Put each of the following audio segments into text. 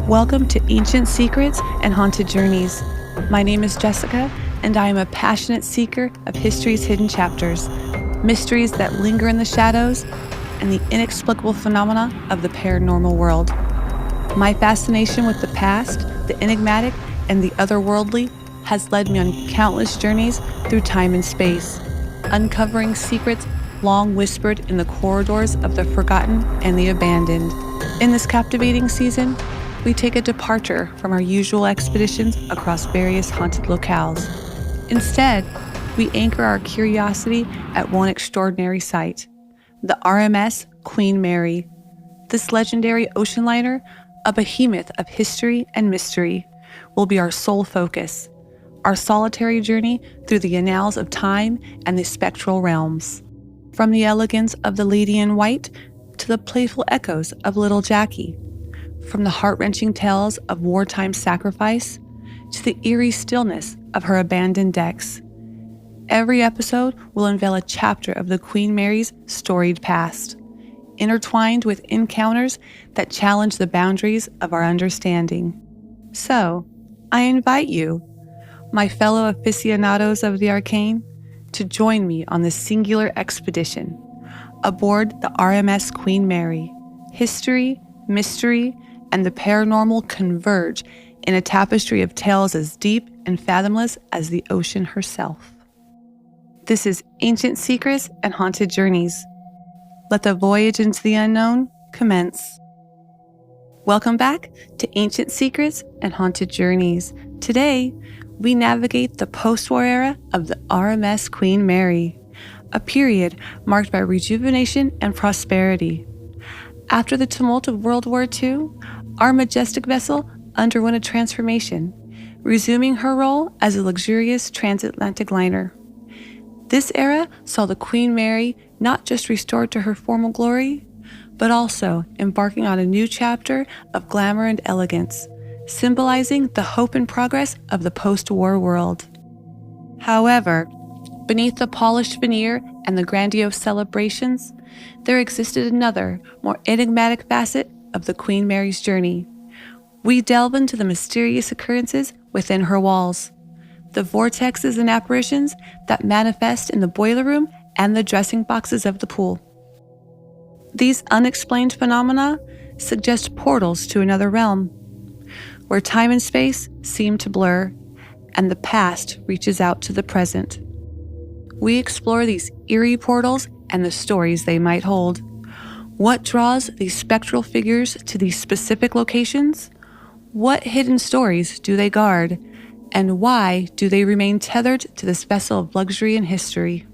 Welcome to Ancient Secrets and Haunted Journeys. My name is Jessica, and I am a passionate seeker of history's hidden chapters, mysteries that linger in the shadows, and the inexplicable phenomena of the paranormal world. My fascination with the past, the enigmatic, and the otherworldly has led me on countless journeys through time and space, uncovering secrets long whispered in the corridors of the forgotten and the abandoned. In this captivating season, we take a departure from our usual expeditions across various haunted locales. Instead, we anchor our curiosity at one extraordinary site, the RMS Queen Mary. This legendary ocean liner, a behemoth of history and mystery, will be our sole focus, our solitary journey through the annals of time and the spectral realms. From the elegance of the Lady in White to the playful echoes of Little Jackie, from the heart-wrenching tales of wartime sacrifice to the eerie stillness of her abandoned decks. Every episode will unveil a chapter of the Queen Mary's storied past, intertwined with encounters that challenge the boundaries of our understanding. So, I invite you, my fellow aficionados of the arcane, to join me on this singular expedition aboard the RMS Queen Mary. History, mystery, and the paranormal converge in a tapestry of tales as deep and fathomless as the ocean herself. This is Ancient Secrets and Haunted Journeys. Let the voyage into the unknown commence. Welcome back to Ancient Secrets and Haunted Journeys. Today, we navigate the post-war era of the RMS Queen Mary, a period marked by rejuvenation and prosperity. After the tumult of World War II, our majestic vessel underwent a transformation, resuming her role as a luxurious transatlantic liner. This era saw the Queen Mary not just restored to her former glory, but also embarking on a new chapter of glamour and elegance, symbolizing the hope and progress of the post-war world. However, beneath the polished veneer and the grandiose celebrations, there existed another, more enigmatic facet of the Queen Mary's journey. We delve into the mysterious occurrences within her walls, the vortexes and apparitions that manifest in the boiler room and the dressing boxes of the pool. These unexplained phenomena suggest portals to another realm, where time and space seem to blur, and the past reaches out to the present. We explore these eerie portals and the stories they might hold. What draws these spectral figures to these specific locations? What hidden stories do they guard? And why do they remain tethered to this vessel of luxury and history?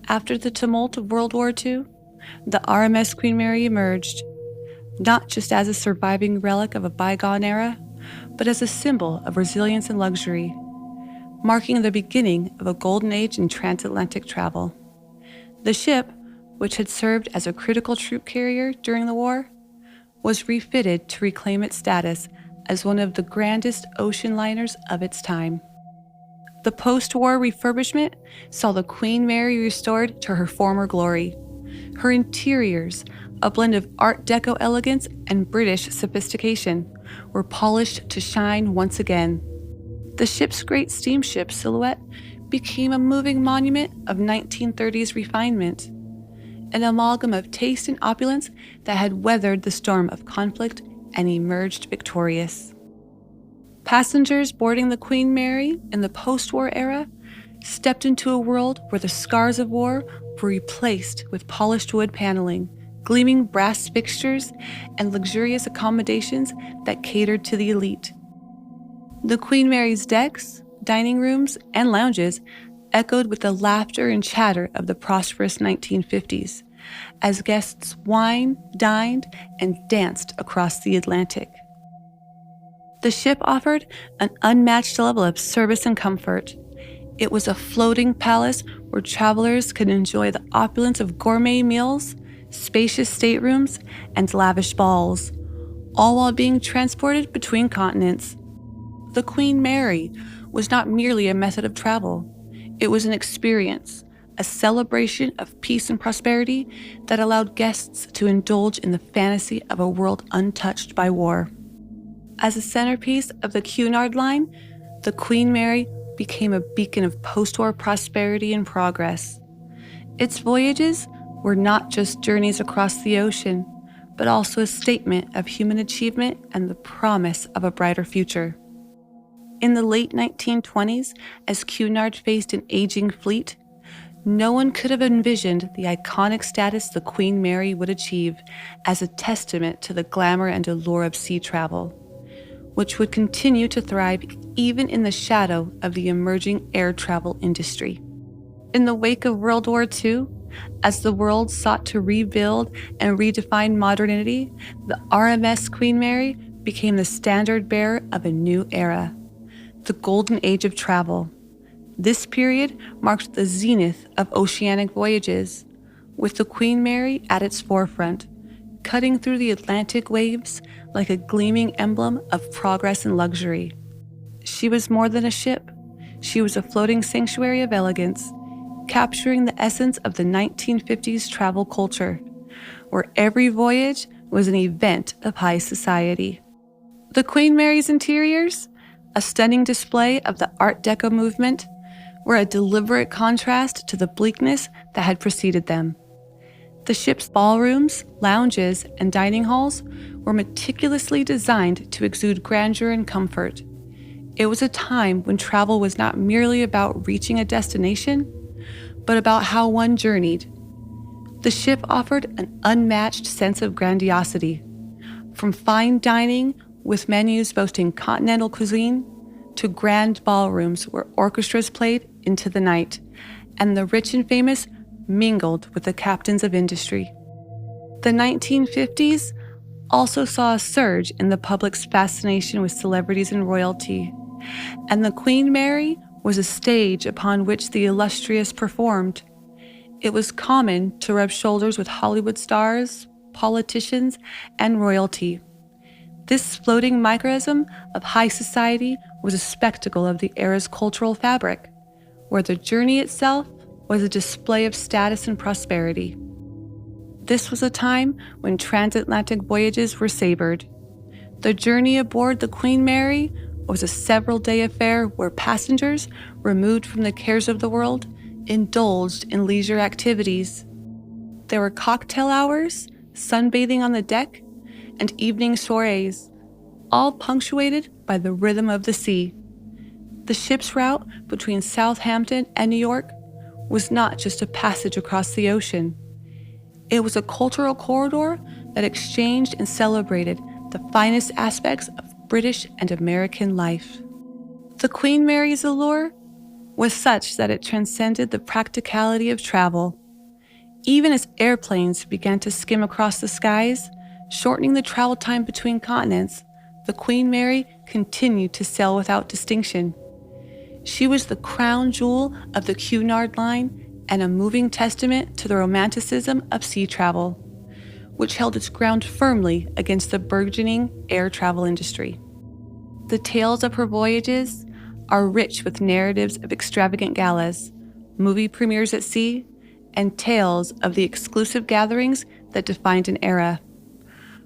After the tumult of World War II, the RMS Queen Mary emerged, not just as a surviving relic of a bygone era, but as a symbol of resilience and luxury, marking the beginning of a golden age in transatlantic travel. The ship, which had served as a critical troop carrier during the war, was refitted to reclaim its status as one of the grandest ocean liners of its time. The post-war refurbishment saw the Queen Mary restored to her former glory. Her interiors, a blend of Art Deco elegance and British sophistication, were polished to shine once again. The ship's great steamship silhouette became a moving monument of 1930s refinement, an amalgam of taste and opulence that had weathered the storm of conflict and emerged victorious. Passengers boarding the Queen Mary in the post-war era stepped into a world where the scars of war were replaced with polished wood paneling, gleaming brass fixtures, and luxurious accommodations that catered to the elite. The Queen Mary's decks, dining rooms, and lounges echoed with the laughter and chatter of the prosperous 1950s, as guests wined, dined, and danced across the Atlantic. The ship offered an unmatched level of service and comfort. It was a floating palace where travelers could enjoy the opulence of gourmet meals, spacious staterooms, and lavish balls, all while being transported between continents. The Queen Mary was not merely a method of travel. It was an experience, a celebration of peace and prosperity that allowed guests to indulge in the fantasy of a world untouched by war. As a centerpiece of the Cunard line, the Queen Mary became a beacon of post-war prosperity and progress. Its voyages were not just journeys across the ocean, but also a statement of human achievement and the promise of a brighter future. In the late 1920s, as Cunard faced an aging fleet, no one could have envisioned the iconic status the Queen Mary would achieve as a testament to the glamour and allure of sea travel, which would continue to thrive even in the shadow of the emerging air travel industry. In the wake of World War II, as the world sought to rebuild and redefine modernity, the RMS Queen Mary became the standard bearer of a new era, the golden age of travel. This period marked the zenith of oceanic voyages, with the Queen Mary at its forefront, cutting through the Atlantic waves like a gleaming emblem of progress and luxury. She was more than a ship. She was a floating sanctuary of elegance, capturing the essence of the 1950s travel culture, where every voyage was an event of high society. The Queen Mary's interiors, a stunning display of the Art Deco movement, were a deliberate contrast to the bleakness that had preceded them. The ship's ballrooms, lounges, and dining halls were meticulously designed to exude grandeur and comfort. It was a time when travel was not merely about reaching a destination, but about how one journeyed. The ship offered an unmatched sense of grandiosity, from fine dining with menus boasting continental cuisine to grand ballrooms where orchestras played into the night, and the rich and famous mingled with the captains of industry. The 1950s also saw a surge in the public's fascination with celebrities and royalty, and the Queen Mary was a stage upon which the illustrious performed. It was common to rub shoulders with Hollywood stars, politicians, and royalty. This floating microcosm of high society was a spectacle of the era's cultural fabric, where the journey itself was a display of status and prosperity. This was a time when transatlantic voyages were savored. The journey aboard the Queen Mary was a several-day affair where passengers, removed from the cares of the world, indulged in leisure activities. There were cocktail hours, sunbathing on the deck, and evening soirees, all punctuated by the rhythm of the sea. The ship's route between Southampton and New York was not just a passage across the ocean. It was a cultural corridor that exchanged and celebrated the finest aspects of British and American life. The Queen Mary's allure was such that it transcended the practicality of travel. Even as airplanes began to skim across the skies, shortening the travel time between continents, the Queen Mary continued to sail without distinction. She was the crown jewel of the Cunard line and a moving testament to the romanticism of sea travel, which held its ground firmly against the burgeoning air travel industry. The tales of her voyages are rich with narratives of extravagant galas, movie premieres at sea, and tales of the exclusive gatherings that defined an era.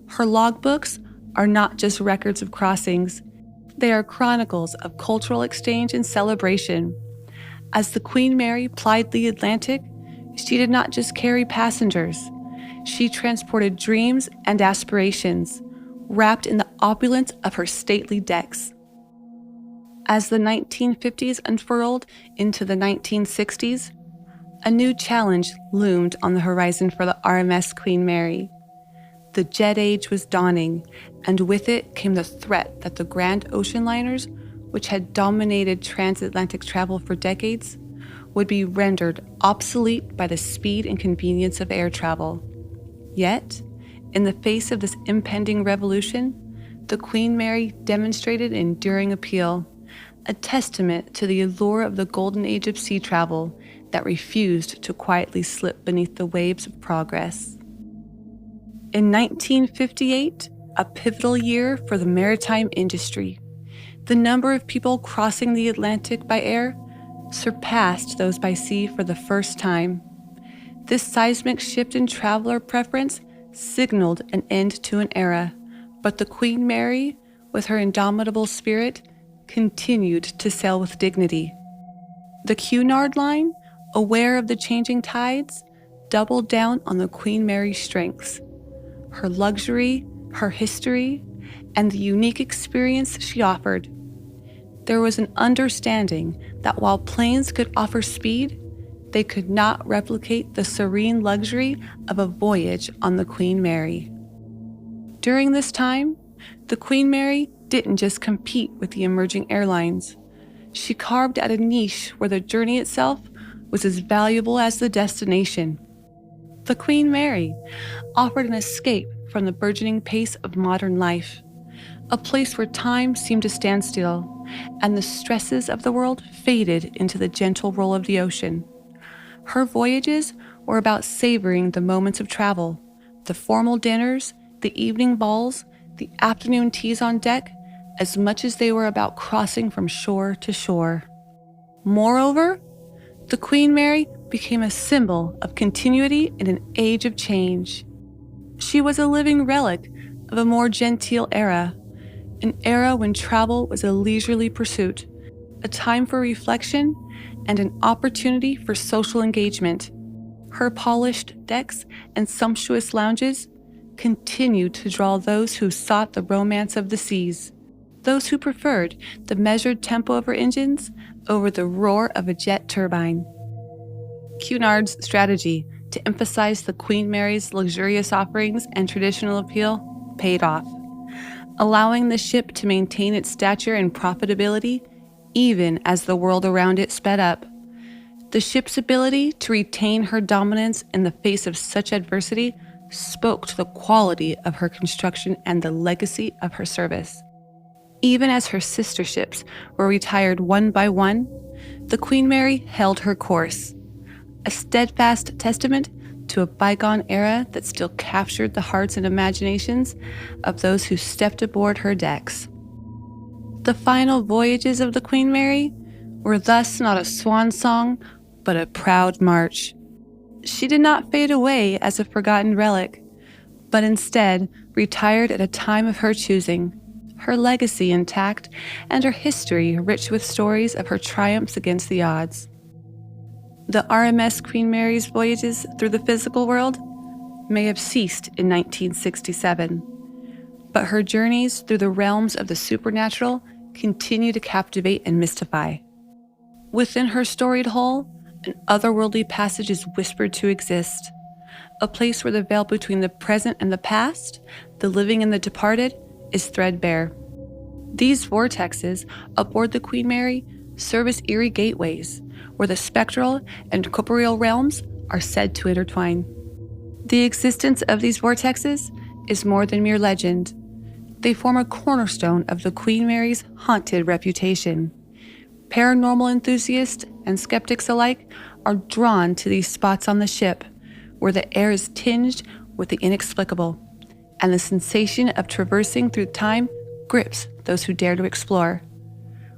Her logbooks are not just records of crossings, they are chronicles of cultural exchange and celebration. As the Queen Mary plied the Atlantic, she did not just carry passengers. She transported dreams and aspirations, wrapped in the opulence of her stately decks. As the 1950s unfurled into the 1960s, a new challenge loomed on the horizon for the RMS Queen Mary. The jet age was dawning, and with it came the threat that the grand ocean liners, which had dominated transatlantic travel for decades, would be rendered obsolete by the speed and convenience of air travel. Yet, in the face of this impending revolution, the Queen Mary demonstrated enduring appeal, a testament to the allure of the golden age of sea travel that refused to quietly slip beneath the waves of progress. In 1958, a pivotal year for the maritime industry, the number of people crossing the Atlantic by air surpassed those by sea for the first time. This seismic shift in traveler preference signaled an end to an era, but the Queen Mary with her indomitable spirit, continued to sail with dignity. The Cunard line, aware of the changing tides, doubled down on the Queen Mary's strengths, her luxury, her history, and the unique experience she offered. There was an understanding that while planes could offer speed, they could not replicate the serene luxury of a voyage on the Queen Mary. During this time, the Queen Mary didn't just compete with the emerging airlines. She carved out a niche where the journey itself was as valuable as the destination. The Queen Mary offered an escape from the burgeoning pace of modern life, a place where time seemed to stand still and the stresses of the world faded into the gentle roll of the ocean. Her voyages were about savoring the moments of travel, the formal dinners, the evening balls, the afternoon teas on deck, as much as they were about crossing from shore to shore. Moreover, the Queen Mary became a symbol of continuity in an age of change. She was a living relic of a more genteel era, an era when travel was a leisurely pursuit, a time for reflection, and an opportunity for social engagement. Her polished decks and sumptuous lounges continued to draw those who sought the romance of the seas, those who preferred the measured tempo of her engines over the roar of a jet turbine. Cunard's strategy to emphasize the Queen Mary's luxurious offerings and traditional appeal paid off, allowing the ship to maintain its stature and profitability even as the world around it sped up. The ship's ability to retain her dominance in the face of such adversity spoke to the quality of her construction and the legacy of her service. Even as her sister ships were retired one by one, the Queen Mary held her course, a steadfast testament to a bygone era that still captured the hearts and imaginations of those who stepped aboard her decks. The final voyages of the Queen Mary were thus not a swan song, but a proud march. She did not fade away as a forgotten relic, but instead retired at a time of her choosing, her legacy intact and her history rich with stories of her triumphs against the odds. The RMS Queen Mary's voyages through the physical world may have ceased in 1967, but her journeys through the realms of the supernatural continue to captivate and mystify. Within her storied hull, an otherworldly passage is whispered to exist, a place where the veil between the present and the past, the living and the departed, is threadbare. These vortexes aboard the Queen Mary serve as eerie gateways, where the spectral and corporeal realms are said to intertwine. The existence of these vortexes is more than mere legend. They form a cornerstone of the Queen Mary's haunted reputation. Paranormal enthusiasts and skeptics alike are drawn to these spots on the ship, where the air is tinged with the inexplicable, and the sensation of traversing through time grips those who dare to explore.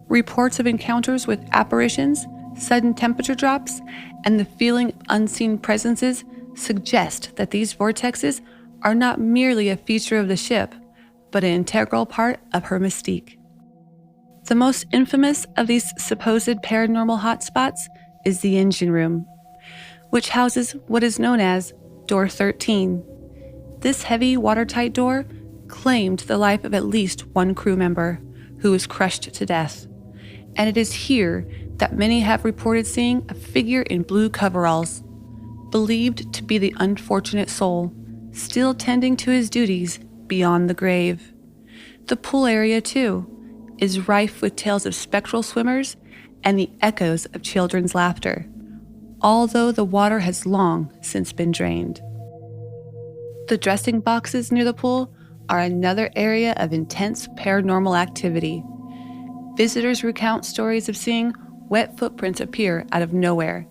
Reports of encounters with apparitions, sudden temperature drops, and the feeling of unseen presences suggest that these vortexes are not merely a feature of the ship, but an integral part of her mystique. The most infamous of these supposed paranormal hotspots is the engine room, which houses what is known as Door 13. This heavy, watertight door claimed the life of at least one crew member, who was crushed to death. And it is here that many have reported seeing a figure in blue coveralls, believed to be the unfortunate soul, still tending to his duties beyond the grave. The pool area, too, is rife with tales of spectral swimmers and the echoes of children's laughter, although the water has long since been drained. The dressing boxes near the pool are another area of intense paranormal activity. Visitors recount stories of seeing wet footprints appear out of nowhere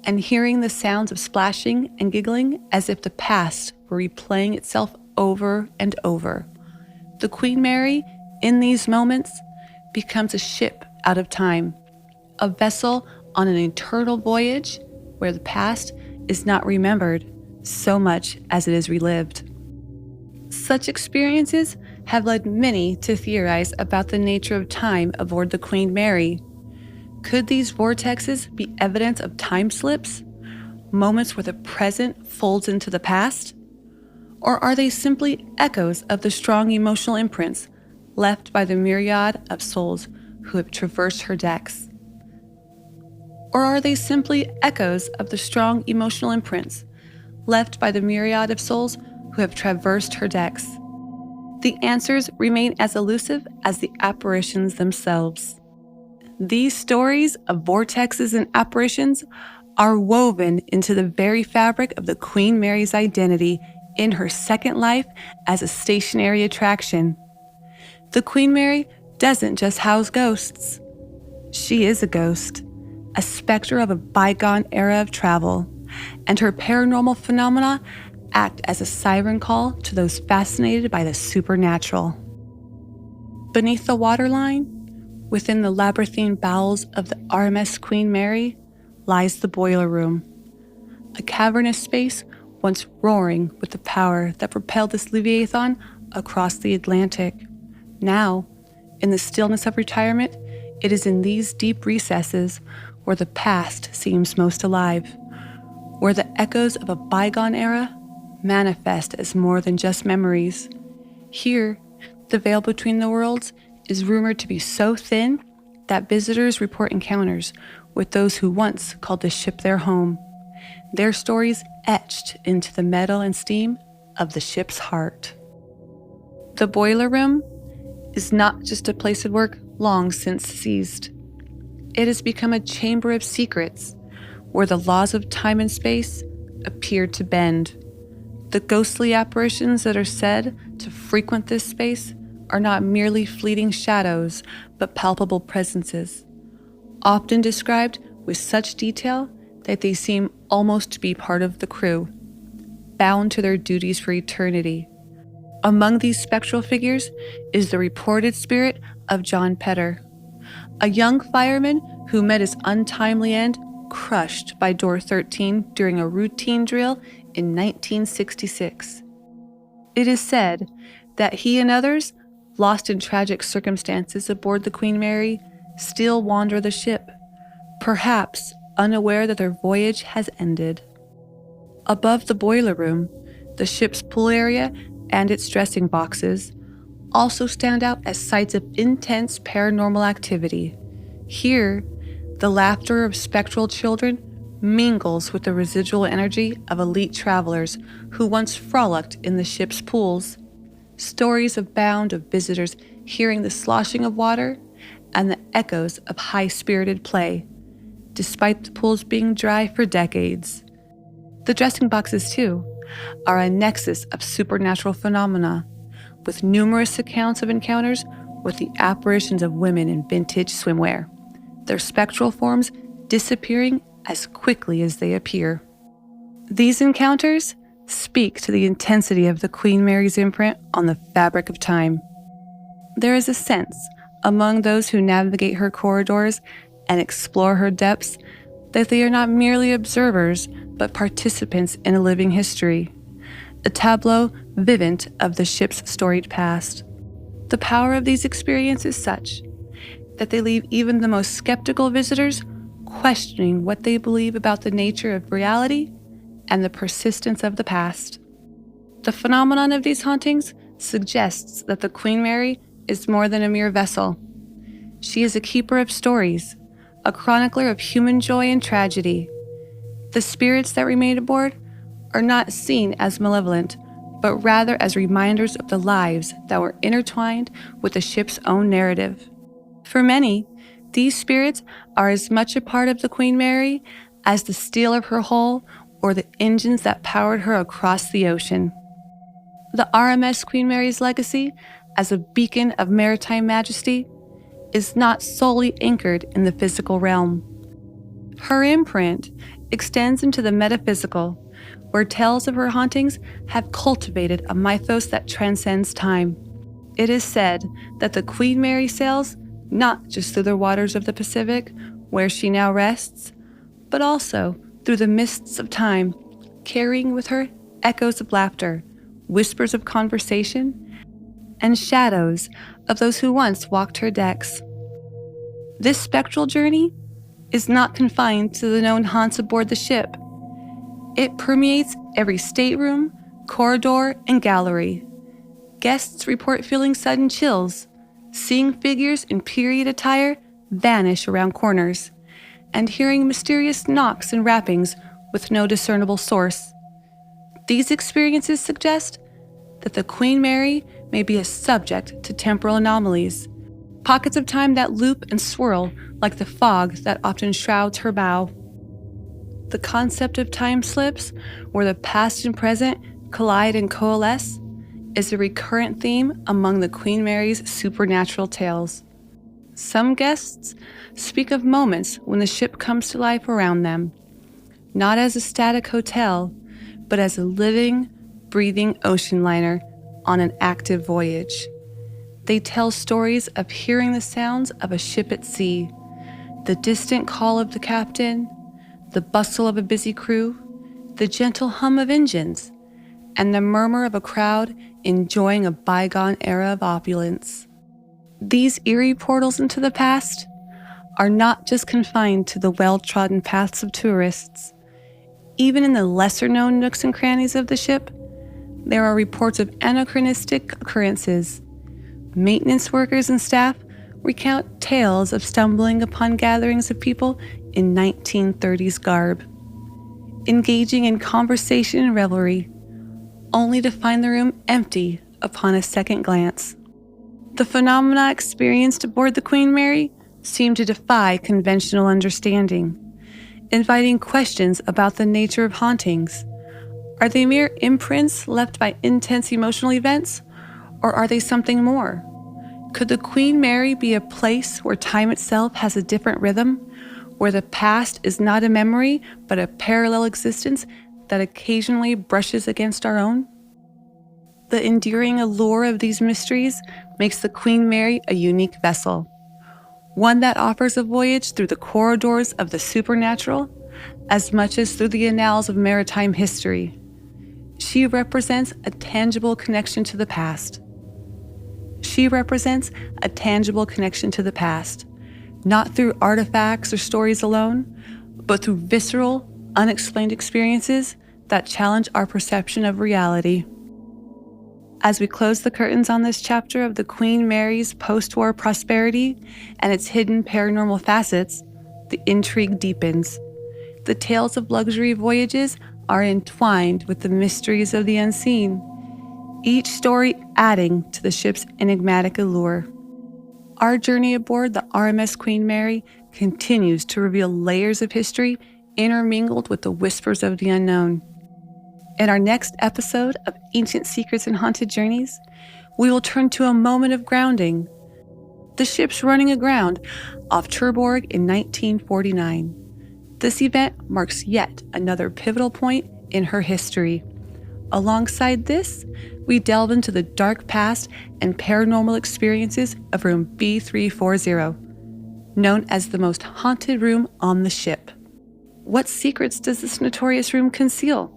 and hearing the sounds of splashing and giggling as if the past were replaying itself over and over. The Queen Mary, in these moments, becomes a ship out of time, a vessel on an eternal voyage where the past is not remembered so much as it is relived. Such experiences have led many to theorize about the nature of time aboard the Queen Mary. Could these vortexes be evidence of time slips, moments where the present folds into the past? Or are they simply echoes of the strong emotional imprints left by the myriad of souls who have traversed her decks? Or are they simply echoes of the strong emotional imprints left by the myriad of souls who have traversed her decks? The answers remain as elusive as the apparitions themselves. These stories of vortexes and apparitions are woven into the very fabric of the Queen Mary's identity in her second life as a stationary attraction. The Queen Mary doesn't just house ghosts. She is a ghost, a specter of a bygone era of travel, and her paranormal phenomena act as a siren call to those fascinated by the supernatural. Beneath the waterline, within the labyrinthine bowels of the RMS Queen Mary, lies the boiler room, a cavernous space once roaring with the power that propelled this Leviathan across the Atlantic. Now, in the stillness of retirement, it is in these deep recesses where the past seems most alive, where the echoes of a bygone era manifest as more than just memories. Here, the veil between the worlds is rumored to be so thin that visitors report encounters with those who once called the ship their home, their stories etched into the metal and steam of the ship's heart. The boiler room is not just a place of work long since ceased. It has become a chamber of secrets where the laws of time and space appear to bend. The ghostly apparitions that are said to frequent this space are not merely fleeting shadows, but palpable presences, often described with such detail that they seem almost to be part of the crew, bound to their duties for eternity. Among these spectral figures is the reported spirit of John Petter, a young fireman who met his untimely end crushed by door 13 during a routine drill in 1966. It is said that he and others, lost in tragic circumstances aboard the Queen Mary, still wander the ship, perhaps unaware that their voyage has ended. Above the boiler room, the ship's pool area and its dressing boxes also stand out as sites of intense paranormal activity. Here, the laughter of spectral children mingles with the residual energy of elite travelers who once frolicked in the ship's pools. Stories abound of visitors hearing the sloshing of water and the echoes of high-spirited play, despite the pools being dry for decades. The dressing boxes, too, are a nexus of supernatural phenomena, with numerous accounts of encounters with the apparitions of women in vintage swimwear, their spectral forms disappearing as quickly as they appear. These encounters speak to the intensity of the Queen Mary's imprint on the fabric of time. There is a sense among those who navigate her corridors and explore her depths that they are not merely observers but participants in a living history, a tableau vivant of the ship's storied past. The power of these experiences is such that they leave even the most skeptical visitors questioning what they believe about the nature of reality and the persistence of the past. The phenomenon of these hauntings suggests that the Queen Mary is more than a mere vessel. She is a keeper of stories, a chronicler of human joy and tragedy. The spirits that remain aboard are not seen as malevolent, but rather as reminders of the lives that were intertwined with the ship's own narrative. For many, these spirits are as much a part of the Queen Mary as the steel of her hull or the engines that powered her across the ocean. The RMS Queen Mary's legacy as a beacon of maritime majesty is not solely anchored in the physical realm. Her imprint extends into the metaphysical, where tales of her hauntings have cultivated a mythos that transcends time. It is said that the Queen Mary sails not just through the waters of the Pacific, where she now rests, but also through the mists of time, carrying with her echoes of laughter, whispers of conversation, and shadows of those who once walked her decks. This spectral journey is not confined to the known haunts aboard the ship. It permeates every stateroom, corridor, and gallery. Guests report feeling sudden chills, seeing figures in period attire vanish around corners, and hearing mysterious knocks and rappings with no discernible source. These experiences suggest that the Queen Mary may be a subject to temporal anomalies, pockets of time that loop and swirl like the fog that often shrouds her bow. The concept of time slips, where the past and present collide and coalesce, is a recurrent theme among the Queen Mary's supernatural tales. Some guests speak of moments when the ship comes to life around them, not as a static hotel, but as a living, breathing ocean liner on an active voyage. They tell stories of hearing the sounds of a ship at sea, the distant call of the captain, the bustle of a busy crew, the gentle hum of engines, and the murmur of a crowd enjoying a bygone era of opulence. These eerie portals into the past are not just confined to the well-trodden paths of tourists. Even in the lesser-known nooks and crannies of the ship, there are reports of anachronistic occurrences. Maintenance workers and staff recount tales of stumbling upon gatherings of people in 1930s garb, engaging in conversation and revelry, only to find the room empty upon a second glance. The phenomena experienced aboard the Queen Mary seem to defy conventional understanding, inviting questions about the nature of hauntings. Are they mere imprints left by intense emotional events, or are they something more? Could the Queen Mary be a place where time itself has a different rhythm, where the past is not a memory, but a parallel existence that occasionally brushes against our own? The enduring allure of these mysteries makes the Queen Mary a unique vessel, one that offers a voyage through the corridors of the supernatural as much as through the annals of maritime history. She represents a tangible connection to the past. Not through artifacts or stories alone, but through visceral, unexplained experiences that challenge our perception of reality. As we close the curtains on this chapter of the Queen Mary's post-war prosperity and its hidden paranormal facets, the intrigue deepens. The tales of luxury voyages are entwined with the mysteries of the unseen, each story adding to the ship's enigmatic allure. Our journey aboard the RMS Queen Mary continues to reveal layers of history intermingled with the whispers of the unknown. In our next episode of Ancient Secrets and Haunted Journeys, we will turn to a moment of grounding. The ship's running aground off Cherbourg in 1949. This event marks yet another pivotal point in her history. Alongside this, we delve into the dark past and paranormal experiences of room B340, known as the most haunted room on the ship. What secrets does this notorious room conceal?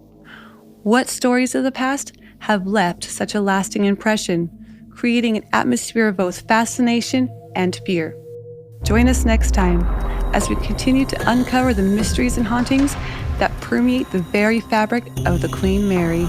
What stories of the past have left such a lasting impression, creating an atmosphere of both fascination and fear? Join us next time as we continue to uncover the mysteries and hauntings that permeate the very fabric of the Queen Mary.